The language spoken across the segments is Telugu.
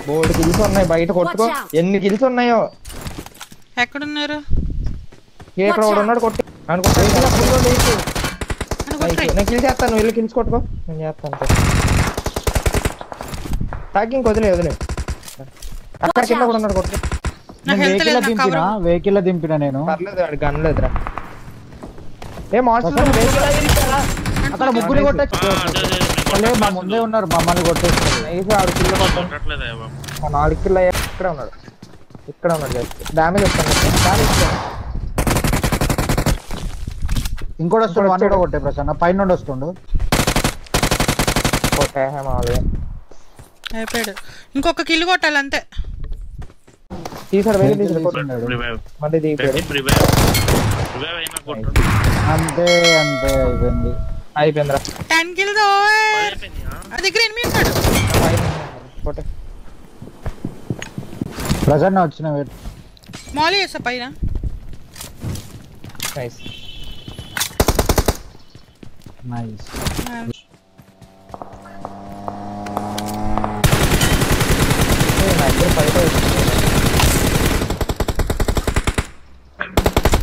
బోర్డు కిల్స్ ఉన్నాయి బయట కొట్టుకో. ఎన్ని కిల్స్ ఉన్నాయో. ఎక్కడున్నారు? ఇక్కడ ఒకడు ఉన్నాడు కొట్టి అనుకుంటా. నేను కిల్ చేస్తాను, వెళ్ళి కిల్స్ కొట్టుకో. నేను చేస్తాను టాకింగ్ వదిలే వదిలే. అక్కడ కింద కూడా ఉన్నాడు కొట్టి. వెహికల్ దింపినా నేను. పర్లేదు వాడి గన్ లేదురా. ఏ మాస్టర్ అక్కడ ముగ్గురు కొట్టచ్చు. మా ముందే ఉన్నారు, మమ్మల్ని కొట్టేస్తారు. 4 కిల్ అయ్యా. ఇక్కడ ఉన్నాడు, ఇక్కడ ఉన్నాడు. జస్ట్ డామేజ్ వస్తాను. ఇంకోటి వస్తాడు, వాడు కూడా కొట్టే ప్రసన్న పైన నుండి వస్తుండు. కొట్టే మామూలుగా అయిపోయాడు. ఇంకొక కిల్ కొట్టాలి అంతే. తీసాడు మళ్ళీ దిగిపోయాడు. అంతే అంతే అయిపోయింది. అయిపోయిందిరా. 10 కిల్స్. అది దగ్గర ఎనిమిది ఉన్నాడు. ప్రసన్న వచ్చిన మాలీ వేసా పైన. Nice nice.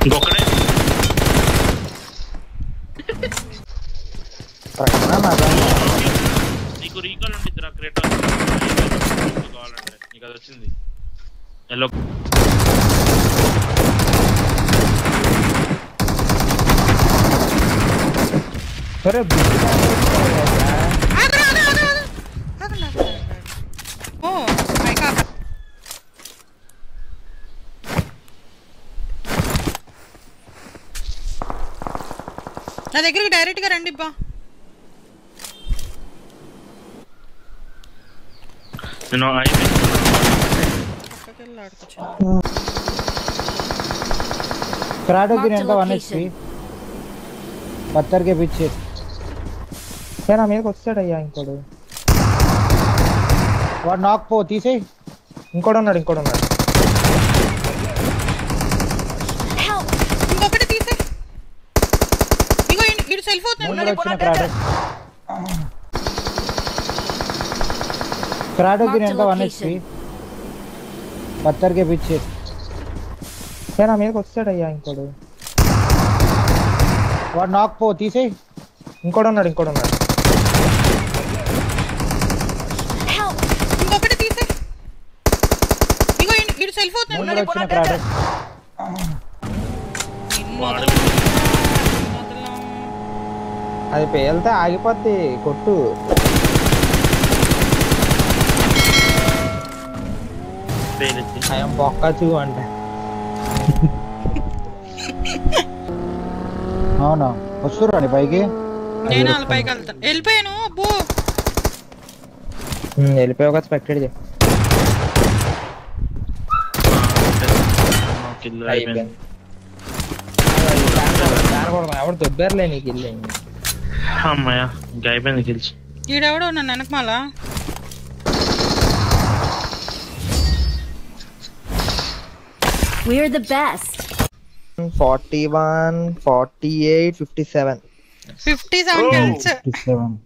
ఇంకొకడే నీకు రీకాల్ ఉండిద్దిరా. క్రేటా కావాలంటే నీకు అది వచ్చింది. ఎల్లో సరే నా దగ్గరికి డైరెక్ట్ గా రండి బా. నేను क्राडो की रेंज का 1 HP पत्थर के पीछे क्या नाम है వచ్చాడు అయ్యా. ఇంకోడు వాడు నాక్ పో తీసే. ఇంకోడు ఉన్నాడు. ఇంకొకటి తీసే. ఇగో ఇడు సెల్ఫ్ అవుతున్నాడు. क्राडो की रेंज का 1 HP पत्थर के पीछे क्या नाम है వచ్చాడు అయ్యా. ఇంకోడు వాడు నాక్ పో తీసే. ఇంకోడు ఉన్నాడు. ఇంకొకటి తీసే. ఇగో ఇడు సెల్ఫ్ అవుతున్నాడు. అది పేలితే ఆగిపోద్ది కొట్టు. ఐఎమ్ బొక్కచు అంటే అవునా వస్తుర్రాని పైకి. నేను వాళ్ళ పైకి వెళ్తాను. వెళ్ళిపోయాను. అబ్బో వెళ్ళిపోయావు స్పెక్టెడ్ చే. ఎవడు దొబ్బారులే నీకు ఇల్లు. అమ్మాయ్యా ఇంకా అయిపోయింది కిల్స్. ఈడెవడో నన్ను వెనకమాల. We're the best. 41 48 57 57 kills. 57